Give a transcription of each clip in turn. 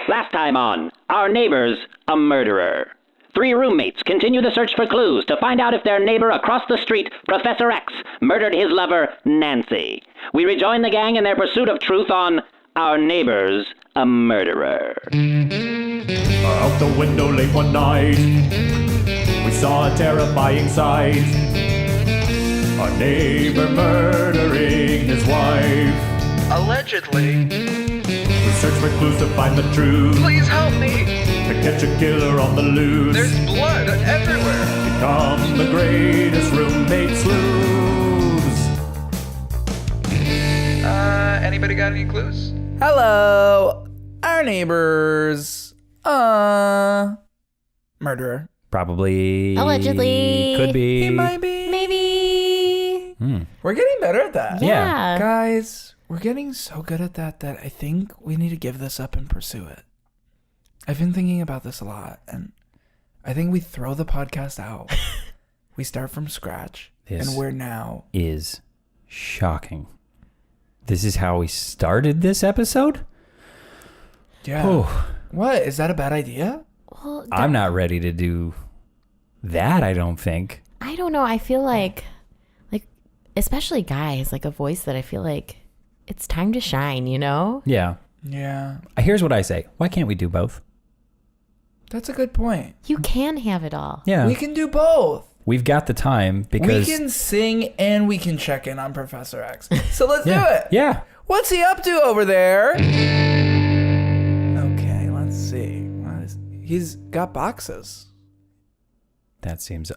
Last time on Our Neighbor's a Murderer. 3 roommates continue the search for clues to find out if their neighbor across the street, Professor X, murdered his lover, Nancy. We rejoin the gang in their pursuit of truth on Our Neighbor's a Murderer. Out the window late one night, we saw a terrifying sight. Our neighbor murdering his wife. Allegedly. We search for clues to find the truth. Please help me. To catch a killer on the loose. There's blood everywhere. Become the greatest roommate sleuths. Anybody got any clues? Hello, our neighbors. Murderer. Probably. Allegedly. Could be. He might be. Maybe. We're getting better at that. Yeah. Guys, we're getting so good at that I think we need to give this up and pursue it. I've been thinking about this a lot, and I think we throw the podcast out. We start from scratch, and we're now... is shocking. This is how we started this episode? Yeah. Oh. What? Is that a bad idea? Well, I'm not ready to do that, I don't think. I don't know. I feel like especially guys, like a voice that I feel like it's time to shine, you know? Yeah. Yeah. Here's what I say. Why can't we do both? That's a good point. You can have it all. Yeah. We can do both. We've got the time because... We can sing and we can check in on Professor X. So let's do it. Yeah. What's he up to over there? Okay, let's see. He's got boxes. That seems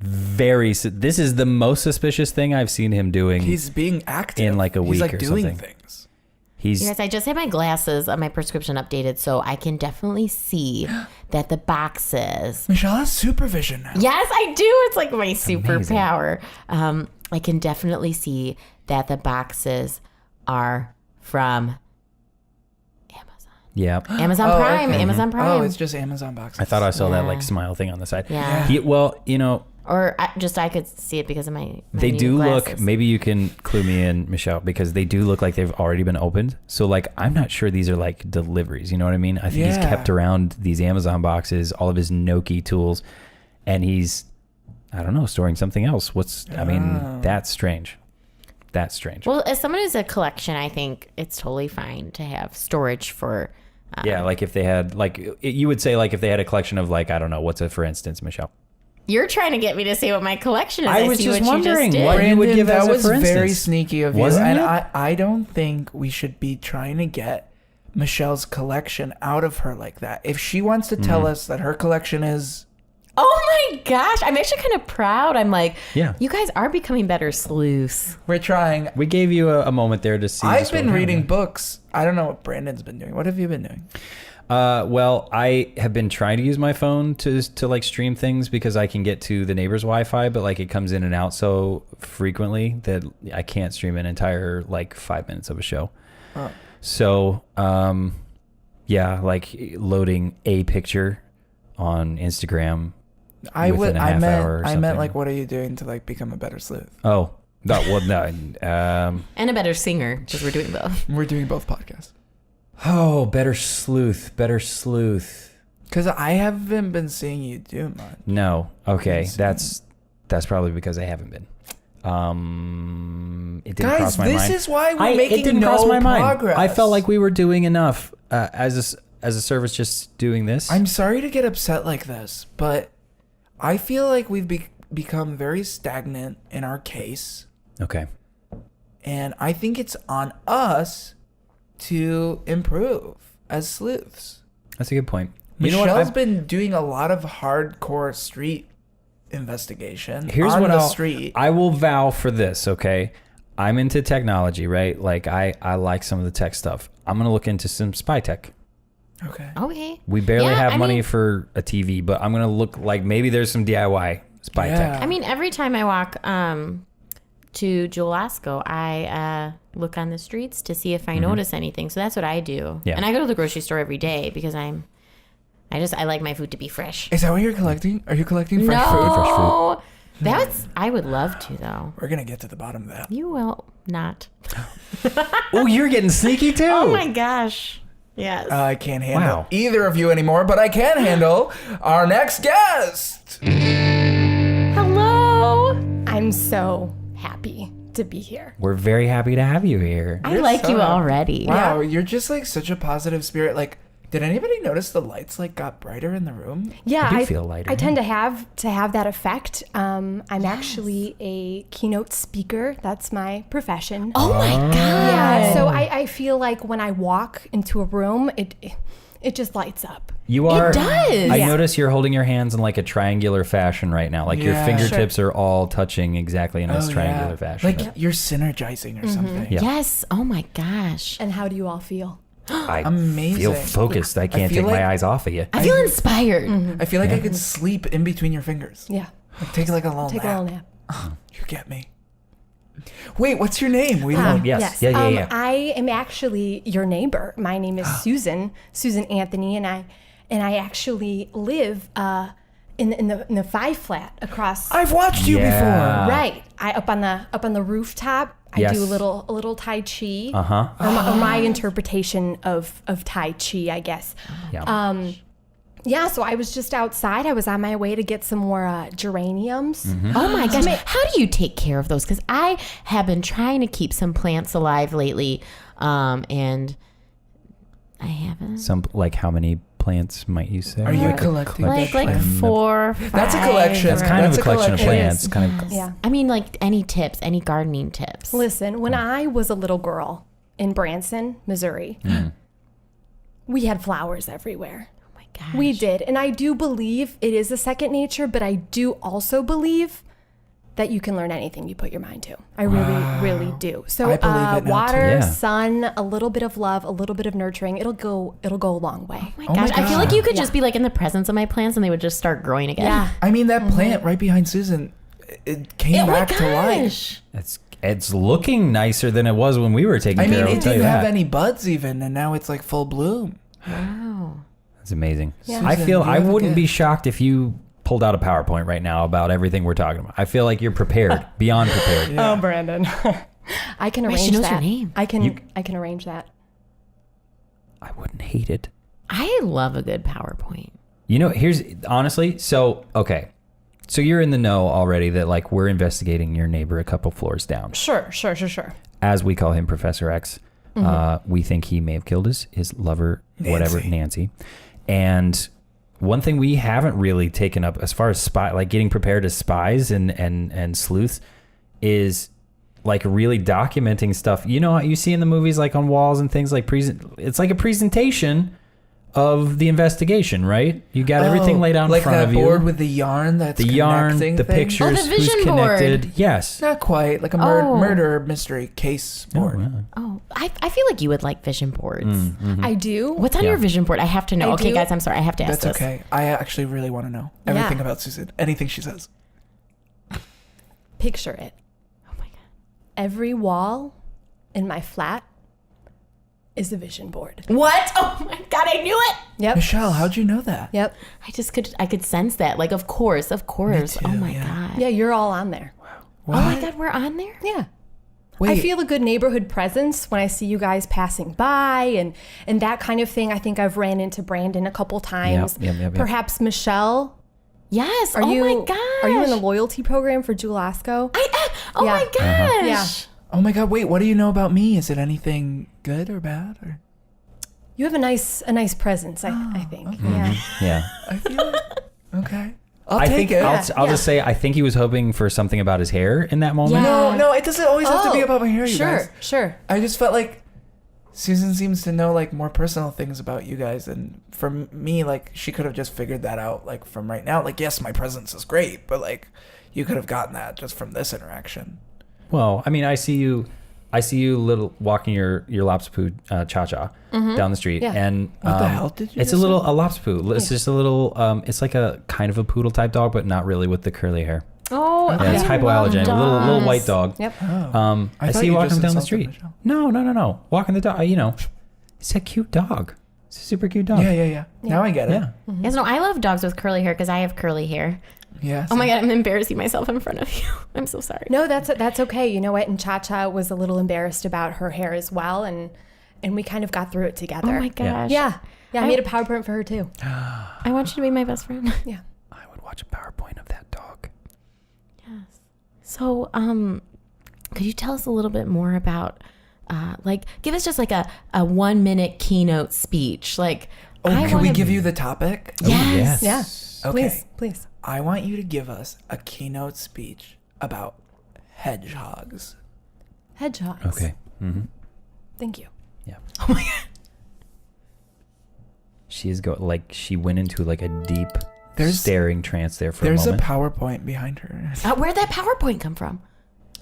this is the most suspicious thing I've seen him doing. He's being active. In like a week He's like or doing something. Things. You guys, I just had my glasses on my prescription updated, so I can definitely see that the boxes... Michelle has supervision now. Yes, I do. It's like my superpower. I can definitely see that the boxes are from Amazon. Yeah. Amazon Prime. Okay. Amazon Prime. Oh, it's just Amazon boxes. I thought I saw that Yeah. like smile thing on the side. Yeah. Well, you know... Or I could see it because of my They new do glasses. look, maybe you can clue me in, Michelle, because they do look like they've already been opened. So like, I'm not sure these are like deliveries. You know what I mean? I think he's kept around these Amazon boxes, all of his Noki tools, and he's, I don't know, storing something else. I mean, that's strange. That's strange. Well, as someone who's a collection, I think it's totally fine to have storage for... yeah, like if they had, like, you would say like if they had a collection of like, I don't know, what's a, for instance, Michelle? You're trying to get me to say what my collection is. I was see just what wondering you just did. what you would give that as a was for very instance. sneaky of you. Wasn't And it? I don't think we should be trying to get Michelle's collection out of her like that. If she wants to tell us that her collection is... Oh my gosh. I'm actually kind of proud. I'm like, Yeah. you guys are becoming better sleuths. We're trying. We gave you a moment there to see. I've been reading books. I don't know what Brandon's been doing. What have you been doing? Well, I have been trying to use my phone to like stream things because I can get to the neighbor's Wi-Fi, but like it comes in and out so frequently that I can't stream an entire like 5 minutes of a show. Oh. So, yeah, like loading a picture on Instagram. I within a half hour or meant something. like, what are you doing to like become a better sleuth? Oh, no, well, no. And a better singer, because we're doing both. We're doing both podcasts. Oh, better sleuth. Because I haven't been seeing you do much. No. Okay. That's probably because I haven't been. It didn't cross my mind. Guys, this is why we're making it didn't no cross my progress. mind. I felt like we were doing enough as a service just doing this. I'm sorry to get upset like this, but I feel like we've become very stagnant in our case. Okay. And I think it's on us to improve as sleuths. That's a good point. Michelle's been doing a lot of hardcore street investigation. Here's on what the street. I will vow for this, okay? I'm into technology, right? Like I like some of the tech stuff. I'm going to look into some spy tech. Okay. We barely have money for a TV, but I'm going to look like maybe there's some DIY spy tech. I mean, every time I walk to Jewel-Osco, I look on the streets to see if I notice anything. So that's what I do. Yeah. And I go to the grocery store every day because I like my food to be fresh. Is that what you're collecting? Are you collecting fresh no. food? Fresh food. That's, I would love to though. We're going to get to the bottom of that. You will not. Oh, you're getting sneaky too. Oh my gosh. Yes. I can't handle Wow. either of you anymore, but I can handle our next guest. Hello. I'm so happy to be here. We're very happy to have you here. I like you already. Wow, you're just like such a positive spirit. Like, did anybody notice the lights like got brighter in the room? Yeah, I do feel lighter. I tend to have that effect. I'm actually a keynote speaker. That's my profession. Oh my God. Yeah, so I feel like when I walk into a room, it just lights up. You are. It does. I Yeah. notice you're holding your hands in like a triangular fashion right now. Like your Yeah. fingertips are all touching exactly in this triangular fashion. Like you're synergizing or something. Yeah. Yes. Oh my gosh. And how do you all feel? I Amazing. feel focused. I can't feel take like- my eyes off of you. I feel inspired. I feel like I could sleep in between your fingers. Yeah, Like, take like a little take nap. a little nap. You get me. Wait, what's your name? We Oh, don't. yes. Yeah. I am actually your neighbor. My name is Susan Anthony, and I actually live in the 5 flat across. I've watched you Yeah. Right, I up on the rooftop. I Yes. do a little Tai Chi. Uh-huh. Or my interpretation of Tai Chi, I guess. Yeah. Yeah, so I was just outside. I was on my way to get some more geraniums. Oh my gosh. How do you take care of those? Because I have been trying to keep some plants alive lately. And I haven't. Some like how many plants might you say? Are you Like a collecting? Like collection of- 4, 5. That's a collection. That's kind of That's a a collection of collection. plants. Kind of. Yeah. I mean, like any tips, any gardening tips. Listen, when I was a little girl in Branson, Missouri, we had flowers everywhere. Oh my gosh. We did. And I do believe it is a second nature, but I do also believe that you can learn anything you put your mind to. I really do. So I believe it now, water, too. Yeah. sun, a little bit of love, a little bit of nurturing, it'll go a long way. Oh my Oh my gosh. I feel like God. you could just be like in the presence of my plants and they would just start growing again. Yeah. I mean, that plant right behind Susan, it came Oh my back to life. gosh. It's looking nicer than it was when we were taking I care mean, of it. it I'll tell you didn't have that. any buds even, and now it's like full bloom. Wow. It's amazing. Yeah. I Susan, feel you I have a wouldn't be gift. shocked if you pulled out a PowerPoint right now about everything we're talking about. I feel like you're prepared, beyond prepared. Oh, Brandon. I can Wait, arrange she knows that. your name. I can arrange that. I wouldn't hate it. I love a good PowerPoint. You know, here's honestly, so okay. So you're in the know already that like we're investigating your neighbor a couple floors down. Sure. As we call him Professor X. We think he may have killed his lover, whatever, Nancy. And one thing we haven't really taken up as far as getting prepared as spies and sleuths is like really documenting stuff. You know what you see in the movies, like on walls and things like it's like a presentation of the investigation, right? You got everything laid out in like front that of you. board with the yarn that's the yarn, connecting the things? pictures, Oh, the vision who's connected. board. Yes. Not quite like a Oh. murder mystery case board. wow. Oh, I feel like you would like vision boards. I do. What's on Yeah. your vision board? I have to know. I Okay, do. guys, I'm sorry. I have to ask That's this. okay. I actually really want to know everything Yeah. about Susan. Anything she says. Picture it. Oh my God. Every wall in my flat is a vision board. What? Oh my God, I knew it. Yep. Michelle, how'd you know that? Yep. I could sense that. Like, of course. too, Oh my yeah. God. Yeah, you're all on there. What? Oh my God, we're on there? Yeah. Wait, I feel a good neighborhood presence when I see you guys passing by and that kind of thing. I think I've ran into Brandon a couple times. Yep. Perhaps Michelle. Yes. Are oh you my gosh. Are you in the loyalty program for Julasco? Oh Yeah. my gosh. Yeah. oh my God, wait, what do you know about me? Is it anything good or bad? Or You have a nice presence, I think. Mm-hmm. Yeah. Yeah. I feel it. Okay. I'll I take think it. I'll just say I think he was hoping for something about his hair in that moment. Yeah. No, it doesn't always have to be about my hair, you guys. Sure. I just felt like Susan seems to know like more personal things about you guys, and for me, like she could have just figured that out like from right now. Like, yes, my presence is great, but like you could have gotten that just from this interaction. Well, I mean, I see you little walking your Lopsapoo cha-cha down the street. Yeah. And What the hell did you it's just a Lopsapoo. It's just a little it's like a kind of a poodle type dog, but not really with the curly hair. Oh, Yeah, it's I love hypoallergenic. A little dogs. white dog. Yep. Oh. I thought see you walking just down the insulted street. Michelle. No. Walking the dog, you know. It's a cute dog. It's a super cute dog. Yeah. Now I get it. Yeah. Yes, no, I love dogs with curly hair because I have curly hair. Yeah. Oh my God, I'm embarrassing myself in front of you. I'm so sorry. No, that's okay. You know what? And Cha-Cha was a little embarrassed about her hair as well, and we kind of got through it together. Oh my gosh. Yeah. I made a PowerPoint for her too. I want you to be my best friend. Yeah. I would watch a PowerPoint of that dog. Yes. So, could you tell us a little bit more about, give us just like a 1 minute keynote speech? Like, Can we give you the topic? Yes. Yeah. Okay. Please. I want you to give us a keynote speech about hedgehogs. Hedgehogs. Okay. Mm-hmm. Thank you. Yeah. Oh my God. She went into like a deep There's- staring trance there for a There's a moment. PowerPoint behind her. Where'd that PowerPoint come from?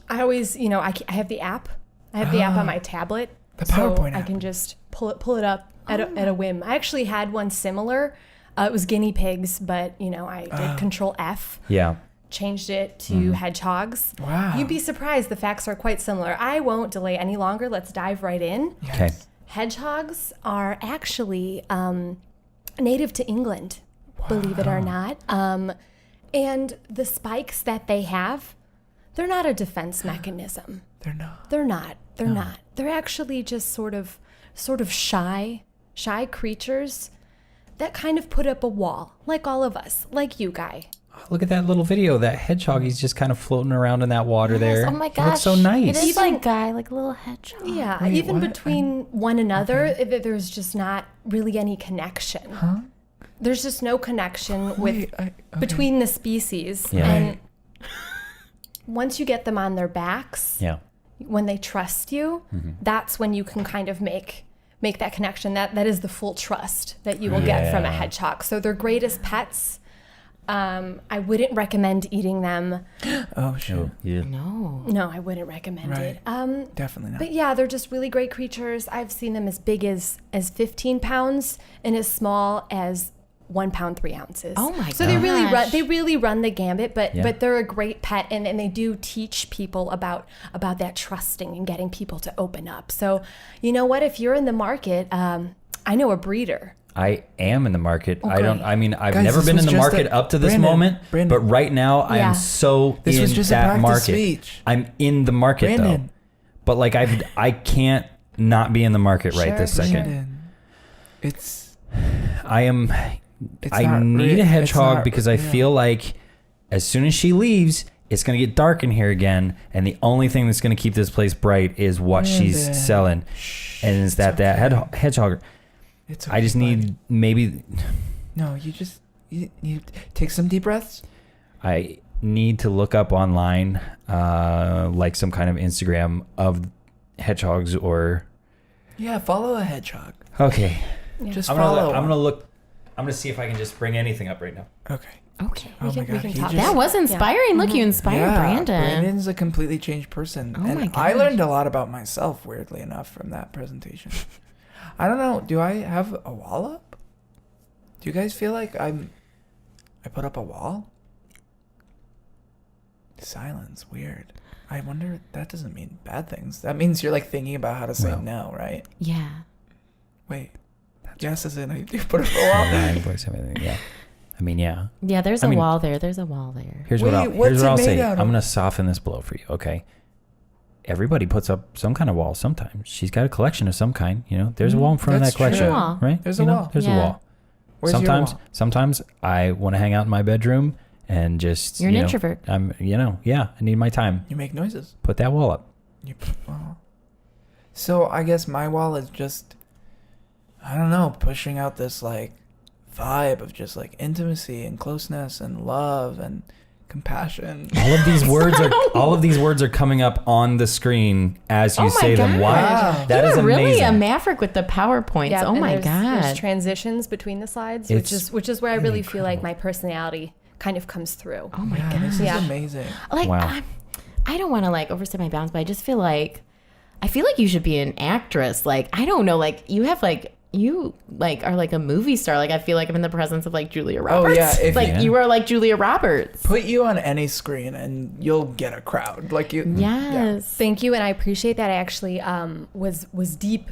I always, I have the app. I have the app on my tablet. The so PowerPoint I app. can just pull it up at a whim. I actually had one similar. It was guinea pigs, but I did Control F. Yeah. Changed it to hedgehogs. Wow. You'd be surprised. The facts are quite similar. I won't delay any longer. Let's dive right in. Okay. Hedgehogs are actually native to England, believe it or not. And the spikes that they have, they're not a defense mechanism. They're not. They're not. They're not. They're actually just sort of shy creatures that kind of put up a wall, like all of us, like you, Guy. Look at that little video. That hedgehog, he's just kind of floating around in that water there. Oh my It gosh. looks so nice. It is like Guy, like a little hedgehog. Yeah, Wait, even what? between one another, there's just not really any connection. Huh? There's just no connection Wait, okay. between the species. Yeah. And once you get them on their backs, Yeah. when they trust you, that's when you can kind of make that connection. That is the full trust that you will get from a Yeah. hedgehog. So they're great as pets. I wouldn't recommend eating them. Oh, shoot. Yeah. No. No, I wouldn't recommend Right. it. Definitely not. But yeah, they're just really great creatures. I've seen them as big as 15 pounds and as small as 1 pound 3 ounces. Oh my So they gosh. really run the gambit, but Yeah. they're a great pet, and they do teach people about that trusting and getting people to open up. So you know what? If you're in the market, I know a breeder. I am in the market. Okay. I've Guys, never this been was in the just market a- up to this Brandon, moment. Brandon. But right now, I Yeah. am so This in was just a that practice market. speech. I'm in the market Brandon. though. But like I can't not be in the market right Sure, this sure. second. Brandon, it's I am. It's I not need re- a it's hedgehog not- because I yeah. feel like as soon as she leaves, it's gonna get dark in here again, and the only thing that's gonna keep this place bright is what she's Brandon. selling, and is that hedgehog. It's I just okay, need buddy. maybe. No, you take some deep breaths. I need to look up online, like some kind of Instagram of hedgehogs or. Yeah, follow a hedgehog. Okay, Just I'm follow. gonna one. look. I'm gonna see if I can just bring anything up right now. Okay. Okay. Oh my God, he talk. just- That was inspiring. Look, you inspired Brandon. Brandon's a completely changed person. Oh and my I gosh. learned a lot about myself, weirdly enough, from that presentation. I don't know. Do I have a wall up? Do you guys feel like I put up a wall? Silence. Weird. I wonder, that doesn't mean bad things. That means you're like thinking about how to say Well. no, right? Yeah. Wait. Yes, as in I do put up a wall. Yeah. I mean, yeah. Yeah, there's I a mean- wall there. There's a wall there. Here's Wait, what what's I'll it say. made out I'm of? gonna soften this blow for you. Okay. Everybody puts up some kind of wall sometimes. She's got a collection of some kind. You know, there's a wall in front of That's that collection, true. Wall. right? There's You a know, wall. There's Yeah. a wall. Where's your wall? Sometimes I want to hang out in my bedroom and just. You're an you know, introvert. I need my time. You make noises. Put that wall up. So I guess my wall is just, I don't know, pushing out this like vibe of just like intimacy and closeness and love and compassion. All of these words are coming up on the screen as you Oh my say them. Why? gosh. That is You're really amazing. a maverick with the PowerPoints. Yeah, Oh and my there's god. transitions between the slides, It's which is where I really feel like incredible. my personality kind of comes through. Oh my Yeah, god. this is Yeah. amazing. Like Wow. I don't want to like overstep my bounds, but I just feel like you should be an actress. Like I don't know, like you have like you like are like a movie star. Like I feel like I'm in the presence of like Julia Roberts. yeah, if- like Yeah. you are like Julia Roberts. Put you on any screen and you'll get a crowd. Like you. Yes. Thank you, and I appreciate that. I actually was deep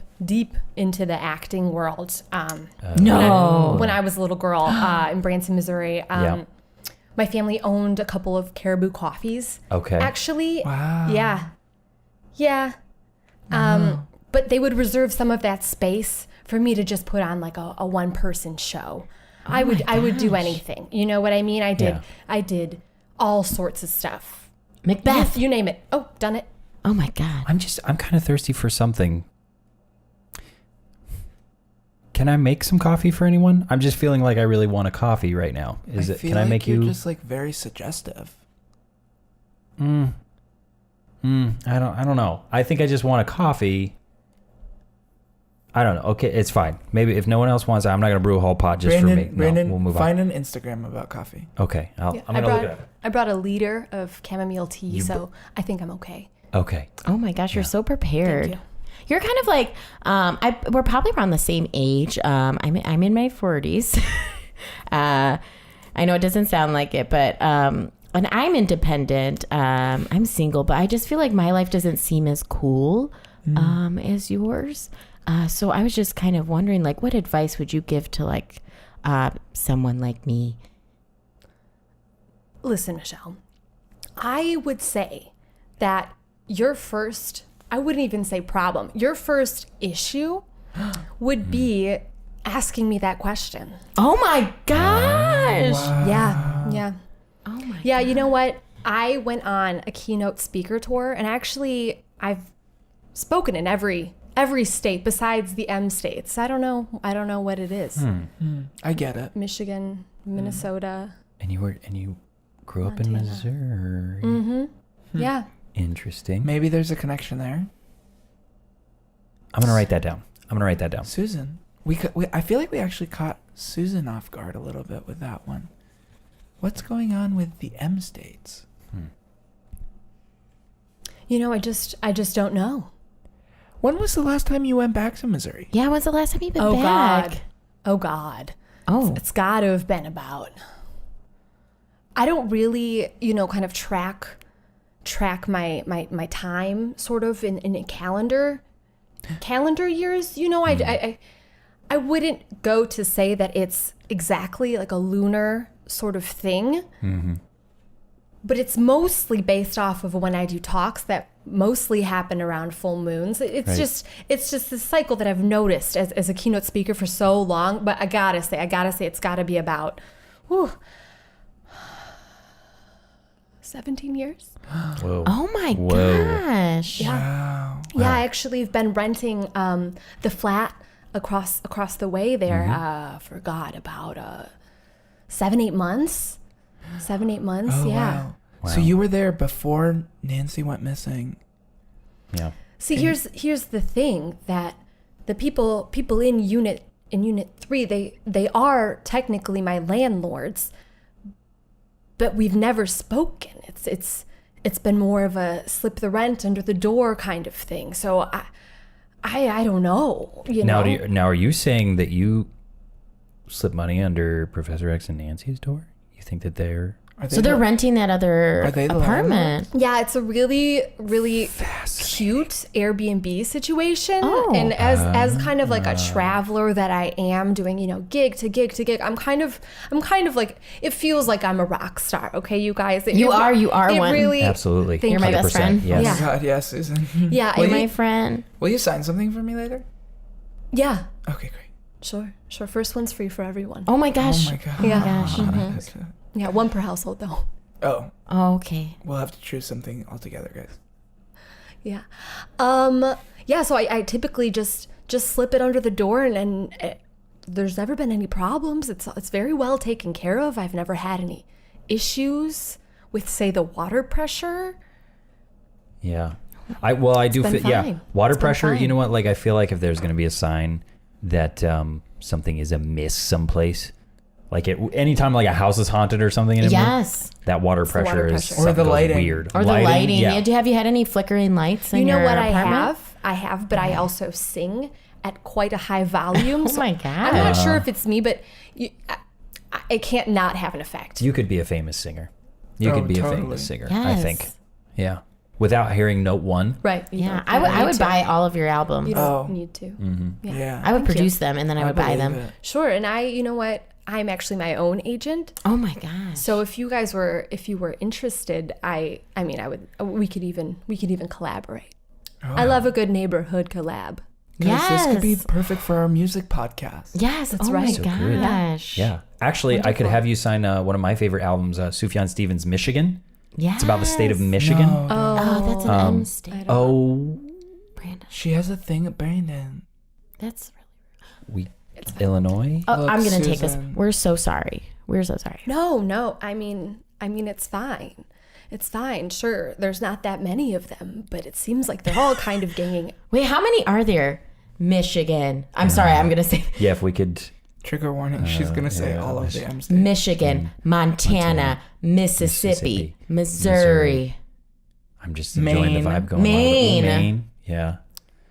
into the acting world. No. When I was a little girl in Branson, Missouri. Yeah. My family owned a couple of Caribou Coffees. Okay. Actually, Wow. yeah. but they would reserve some of that space for me to just put on like a one-person show. I would do anything. You know what I mean? I did all sorts of stuff. Macbeth. You name it. Oh, done it. Oh my God. I'm kind of thirsty for something. Can I make some coffee for anyone? I'm just feeling like I really want a coffee right now. Can I make you're you? just like very suggestive. I don't know. I think I just want a coffee. I don't know. Okay, it's fine. Maybe if no one else wants it, I'm not gonna brew a whole pot just for me. No, Brandon, we'll move find on. an Instagram about coffee. Okay, I'm Yeah, gonna look it up. I brought a liter of chamomile tea, so I think I'm okay. Okay. Oh my gosh, you're so prepared. Thank you. You're kind of like, we're probably around the same age. I'm in my 40s. I know it doesn't sound like it, but and I'm independent. I'm single, but I just feel like my life doesn't seem as cool as yours. So I was just kind of wondering, like, what advice would you give to like someone like me? Listen, Michelle, I would say that your first, I wouldn't even say problem, your first issue would be asking me that question. Oh my gosh. Yeah. Oh my. Yeah, you know what? I went on a keynote speaker tour, and actually I've spoken in every state besides the M states. I don't know what it is. I get it. Michigan, Minnesota. And you grew up in Missouri. Yeah. Interesting. Maybe there's a connection there. I'm gonna write that down. Susan, I feel like we actually caught Susan off guard a little bit with that one. What's going on with the M states? You know, I just don't know. When was the last time you went back to Missouri? Yeah, when's the last time you've been Oh back? God. Oh. It's got to have been about. I don't really, kind of track my time sort of in a calendar years. I wouldn't go to say that it's exactly like a lunar sort of thing. But it's mostly based off of when I do talks that mostly happen around full moons. It's just this cycle that I've noticed as a keynote speaker for so long. But I gotta say, it's gotta be about 17 years. Whoa. Oh my gosh. Yeah. Wow. Yeah, I actually have been renting the flat across the way there for about 7-8 months. 7-8 months, Oh, yeah. wow. So you were there before Nancy went missing. Yeah. See, here's the thing, that the people in unit 3, they are technically my landlords, but we've never spoken. It's been more of a slip the rent under the door kind of thing. So I don't know. Now are you saying that you slip money under Professor X and Nancy's door? You think that they're So they're renting that other Are they the apartment. Yeah, it's a really, really cute Airbnb situation. Oh. And as kind of like a traveler that I am, doing, gig to gig to gig, I'm kind of like, it feels like I'm a rock star. Okay, you guys. You are it one. Really, absolutely? Thank You're my you. best friend. Yes. Oh Yeah. my God, yes, Susan. Yeah, Will You're you- my friend. Will you sign something for me later? yeah. Okay, great. Sure. First one's free for everyone. Oh my gosh. Oh my God. Yeah. Gosh. Yeah, one per household though. Oh, Oh, okay. we'll have to choose something altogether, guys. Yeah. Yeah, so I typically just slip it under the door, and there's never been any problems. It's very well taken care of. I've never had any issues with, say, the water pressure. Yeah. I do been feel, yeah. fine. Water It's been pressure, you fine. know what? Like, I feel like if there's going to be a sign that something is amiss someplace, like anytime like a house is haunted or something anymore, Yes. that water the pressure water is pressure. Or something the goes lighting. weird. Or the lighting. Yeah. Have you had any flickering lights in You know your what apartment? I have, but I also sing at quite a high volume. Oh my God. I'm not sure if it's me, but I can't not have an effect. You could be a famous singer. You Oh, could be a totally. famous singer, I Yes. think. Yeah. Without hearing note one. Right. You Yeah, don't- I you don't would need to. buy all of your albums. You Oh. don't need to. Yeah. I would Thank you. produce them and then I would buy believe them. it. Sure. And you know what? I'm actually my own agent. Oh my gosh. So if you were interested, we could even collaborate. I love a good neighborhood collab. Guys, this could be Yes. perfect for our music podcast. Yes, That's oh right. my So good. gosh. Yeah. Actually, I could have you sign one of my favorite albums, Sufjan Stevens' Michigan. Yes. It's about the state of Michigan. No, Oh, that's an M state. Oh, Brandon. she has a thing at Brandon. That's Illinois? Oh, Look, I'm gonna take this. Susan. We're so sorry. We're so sorry. No. I mean, it's fine. It's fine. Sure, there's not that many of them, but it seems like they're all kind of ganging. Wait, how many are there? Michigan. I'm sorry. I'm gonna say Yeah, if we could. Trigger warning. She's gonna say yeah, all of the Mich- M states. Michigan, Montana, Mississippi, Missouri. I'm just enjoying Maine. the vibe going Maine. on. Maine. Yeah.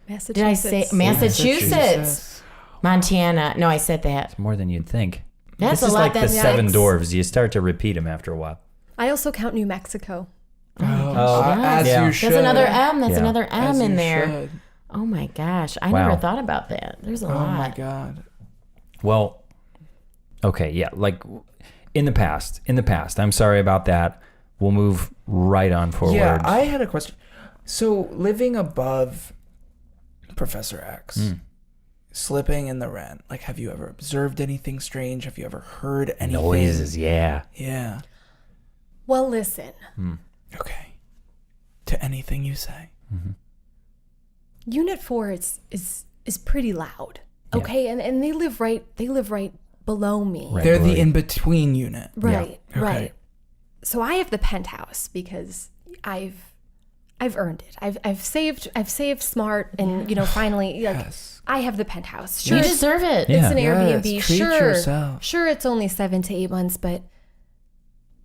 Massachusetts. Did I say Massachusetts? Montana. No, I said that. More than you'd think. That's this a is lot. like the That's seven yikes. dwarves. You start to repeat them after a while. I also count New Mexico. As yeah. you should. That's another M. That's Yeah. another M As in you there. should. Oh my gosh. I Wow. never thought about that. There's a Oh lot. my god. Well, okay, yeah, like in the past. I'm sorry about that. We'll move right on forward. Yeah, I had a question. So living above Professor X, slipping in the rent. Like, have you ever observed anything strange? Have you ever heard anything? Noises, yeah. Yeah. Well, listen. Okay. To anything you say. Unit 4 is pretty loud. Okay, and they live right below me. Right. They're below the you. in-between unit. Right, Okay. right. So I have the penthouse because I've earned it. I've saved smart, and finally, like, Yes. I have the penthouse. Sure, You it's deserve it. Yeah. an Airbnb. Yes, treat Sure, yourself. sure, it's only 7 to 8 months, but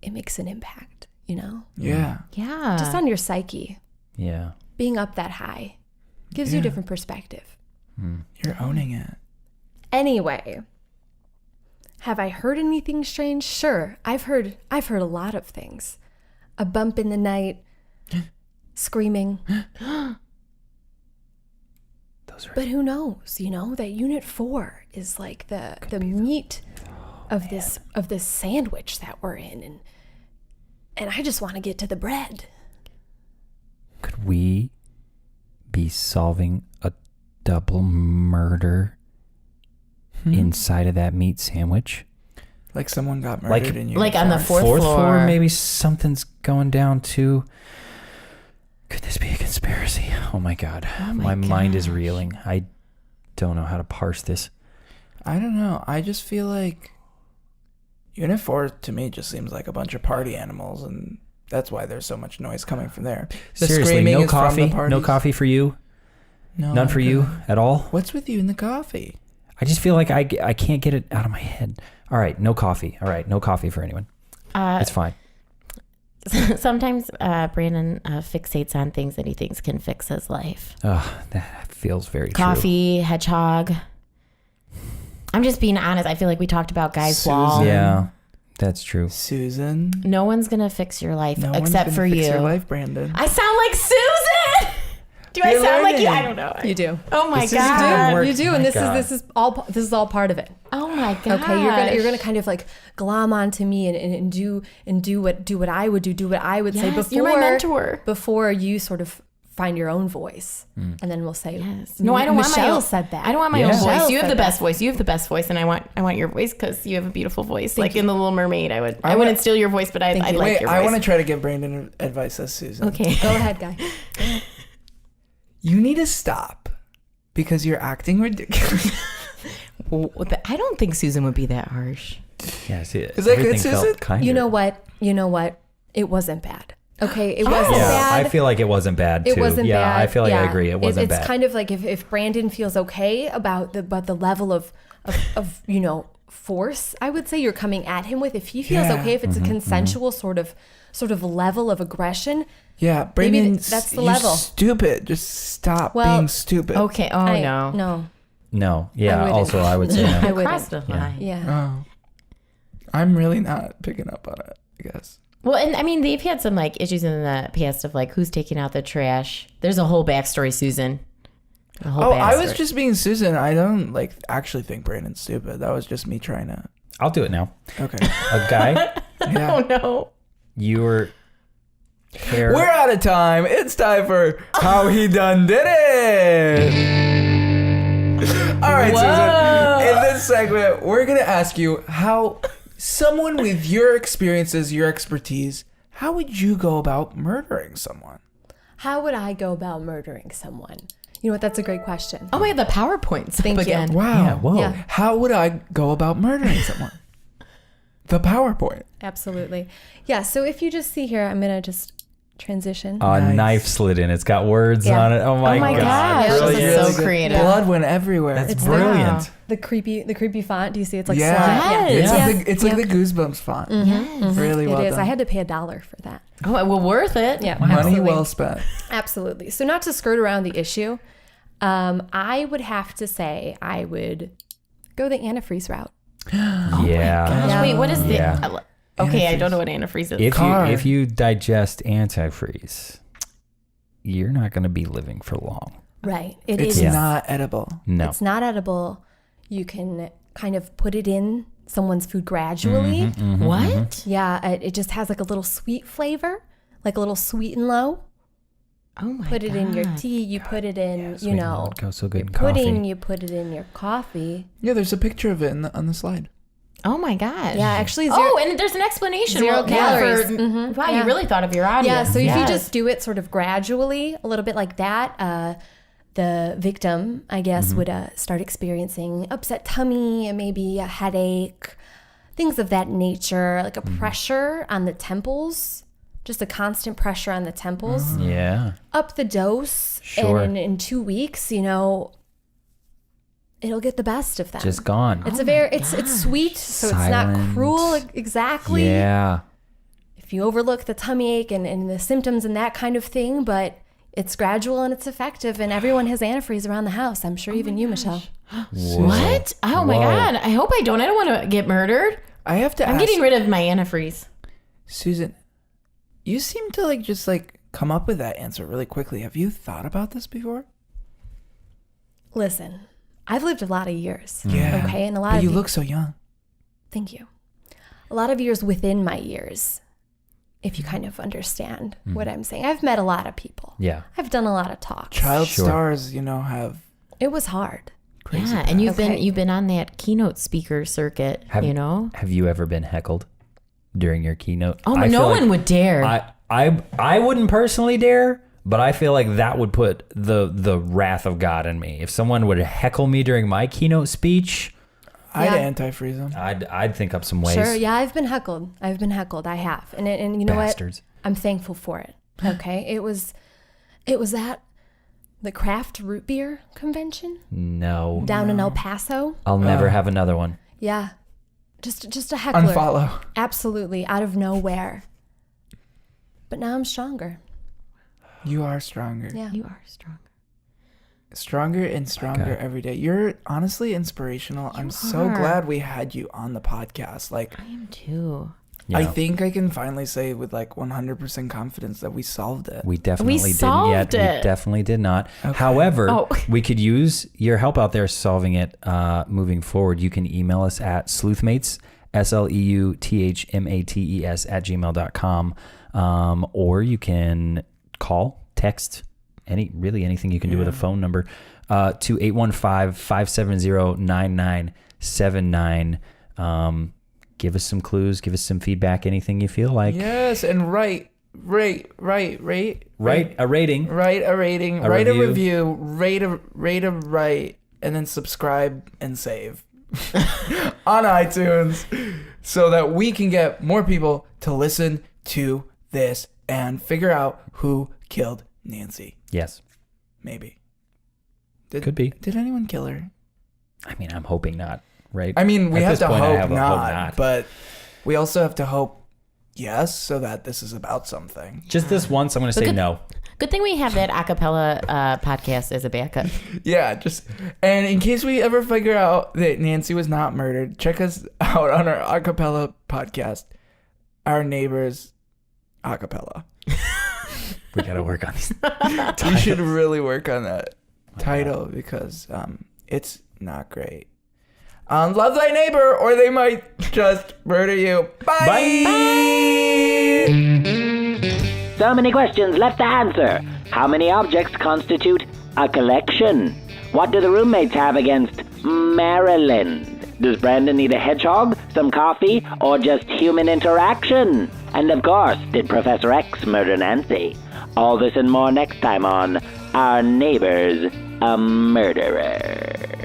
it makes an impact. Yeah. Yeah. Just on your psyche, Yeah. being up that high gives you a different perspective. You're owning it. Anyway, have I heard anything strange? Sure, I've heard a lot of things. A bump in the night, screaming. Those are But who knows? That Unit 4 is like the meat of this sandwich that we're in, and I just want to get to the bread. Could we be solving a double murder inside of that meat sandwich? Like someone got murdered in your like on the fourth Fourth floor. floor, maybe something's going down too. Could this be a conspiracy? Oh my God. my mind is reeling. I don't know how to parse this. I don't know. I just feel like Unit 4 to me just seems like a bunch of party animals, and that's why there's so much noise coming from there. The Seriously, screaming no is from the coffee? No parties. coffee for you? No, None for you at all? What's with you in the coffee? I just feel like I can't get it out of my head. All right, no coffee. All right, no coffee for anyone. It's fine. Sometimes Brandon fixates on things that he thinks can fix his life. That feels very true. Coffee, hedgehog. I'm just being honest. I feel like we talked about Guy's Susan. Wall. Yeah, that's true. Susan. No one's gonna fix your life No one's except gonna for fix you. your life, Brandon. I sound like Susan. Do I You're sound like you? learning. I don't know. You do. Oh my This is god. good work. You do, My and God. this is all part of it. Oh my god. Okay, you're gonna kind of like glom onto me and do what I would do what I would say Yes, before you're my mentor. before you sort of find your own voice, and then we'll say, Yes. No, I don't want my Michelle own. said that. I don't want my Yeah. own voice. Michelle You have said the best that. voice. You have the best voice, and I want your voice because you have a beautiful voice. Like in The Little Mermaid, I want- wouldn't steal your voice, but I'd you. like Wait, your I voice. want to try to give Brandon advice as Susan. Okay. Go ahead, guy. You need to stop because you're acting ridiculous. I don't think Susan would be that harsh. Yeah, see, Is that good, everything felt Susan? kinder. You know what? It wasn't bad. Okay, it wasn't Yeah, bad. I feel like it wasn't bad too. It wasn't yeah, bad. I feel like I Yeah. agree. It wasn't it's bad. kind of like if Brandon feels okay about the level of force, I would say you're coming at him with. If he feels Yeah. okay, if it's a consensual sort of level of aggression, Yeah, Brandon, that's the you're level. stupid. Just stop Well, being stupid. Okay. Oh no. no, no, yeah. wouldn't. Also, I would say no. I wouldn't. Crossed the line. Yeah. Oh. I'm really not picking up on it, I guess. Well, and I mean, they've had some like issues in the past of like who's taking out the trash. There's a whole backstory, Susan. A whole Oh, I was backstory. just being Susan. I don't actually think Brandon's stupid. That was just me trying to. I'll do it now. Okay. A guy, Yeah. Oh no. you were Hair. We're out of time. It's time for How He Done Did It. All right, Susan. In this segment, we're going to ask you how someone with your experiences, your expertise, how would you go about murdering someone? How would I go about murdering someone? You know what? That's a great question. Oh, we have the PowerPoints Thank up you. again. Wow. Yeah. Whoa. Yeah. How would I go about murdering someone? The PowerPoint. Absolutely. Yeah, so if you just see here, I'm going to just transition. A Nice. knife slid in. It's got words Yeah. on it. Oh my, Oh my God. gosh. Really, This is really so good. creative. Blood went everywhere. That's It's brilliant. The creepy font. Do you see? It's like Yeah. slime. It's, Yes. like, it's like the Goosebumps font. Yes. Really well It is. done. I had to pay $1 for that. Oh, well, worth it. Yeah, Money absolutely. well spent. Absolutely. So not to skirt around the issue, I would have to say I would go the antifreeze route. Yeah. Gosh, Yeah. wait, what is the... Yeah. Okay, I don't know what antifreeze is. If you digest antifreeze, you're not going to be living for long. Right. It's is. not edible. No. It's not edible. You can kind of put it in someone's food gradually. What? Yeah, it just has like a little sweet flavor, like a little sweet and low. Oh my Put it in your God. tea. You put it in, Sweet you and low know, would go so good your in coffee. pudding. You put it in your coffee. Yeah, there's a picture of it on the slide. Oh my gosh. Yeah, actually, Oh, and there's an explanation. Zero Well, yeah, calories. for- Mhm. Wow, Yeah. you really thought of your audience. Yeah, so if you Yes. just do it sort of gradually, a little bit like that, the victim, I guess, would start experiencing upset tummy and maybe a headache, things of that nature, like a pressure on the temples, just a constant pressure on the temples. Yeah. Up the dose, Sure. and in 2 weeks, you know, it'll get the best of them. Just gone. It's it's sweet, so it's not Silent. cruel exactly. Yeah. If you overlook the tummy ache and the symptoms and that kind of thing, but it's gradual and it's effective, and everyone has antifreeze around the house. I'm sure even you, Michelle. What? Oh my Whoa. God. I hope I don't. I don't want to get murdered. I have to I'm ask, getting rid of my antifreeze. Susan, you seem to just come up with that answer really quickly. Have you thought about this before? Listen, I've lived a lot of years. Yeah. Okay, and a lot But of you look so young. Thank you. A lot of years within my years, if you kind of understand what I'm saying. I've met a lot of people. Yeah. I've done a lot of talks. Child Sure. stars, have It was hard. crazy. Yeah, and Okay. you've been on that keynote speaker circuit, Have you ever been heckled during your keynote? Oh, I no feel one like would dare. I wouldn't personally dare, but I feel like that would put the wrath of God in me. If someone would heckle me during my keynote speech, I'd Yeah. antifreeze them. I'd think up some ways. Sure, yeah, I've been heckled. I have. And you know Bastards. what? I'm thankful for it. Okay? It was at the craft root beer convention No. down in El Paso. I'll never have another one. Yeah. Just a heckler. Unfollow. Absolutely, out of nowhere. But now I'm stronger. You are stronger. Yeah. You are strong. Stronger and stronger Okay. every day. You're honestly inspirational. I'm so are. glad we had you on the podcast. I am too. Yeah. I think I can finally say with 100% confidence that we solved it. We definitely didn't solved yet. it. We definitely did not. Okay. However, Oh. we could use your help out there solving it moving forward. You can email us at sleuthmates, SLEUTHMATES @gmail.com. Or you can call, text, anything you can do with a phone number to 815-570-9979. Give us some clues, give us some feedback, anything you feel like. Yes, and rate, Write a rating. write a rating, A write review. a review, and then subscribe and save on iTunes so that we can get more people to listen to this and figure out who killed Nancy. Yes. Maybe. Could be. Did anyone kill her? I mean, I'm hoping not, right? I mean, we At have this to point, I hope have a not, but we also have to hope yes, so that this is about something. Just this once, I'm going to say good- no. Good thing we have that acapella podcast as a backup. Yeah, and in case we ever figure out that Nancy was not murdered, check us out on our acapella podcast, Our Neighbors Acapella. We got to work on these. We should really work on that title because it's not great. Love thy neighbor, or they might just murder you. Bye. Bye. So many questions left to answer. How many objects constitute a collection? What do the roommates have against Maryland? Does Brandon need a hedgehog, some coffee, or just human interaction? And of course, did Professor X murder Nancy? All this and more next time on Our Neighbor's a Murderer.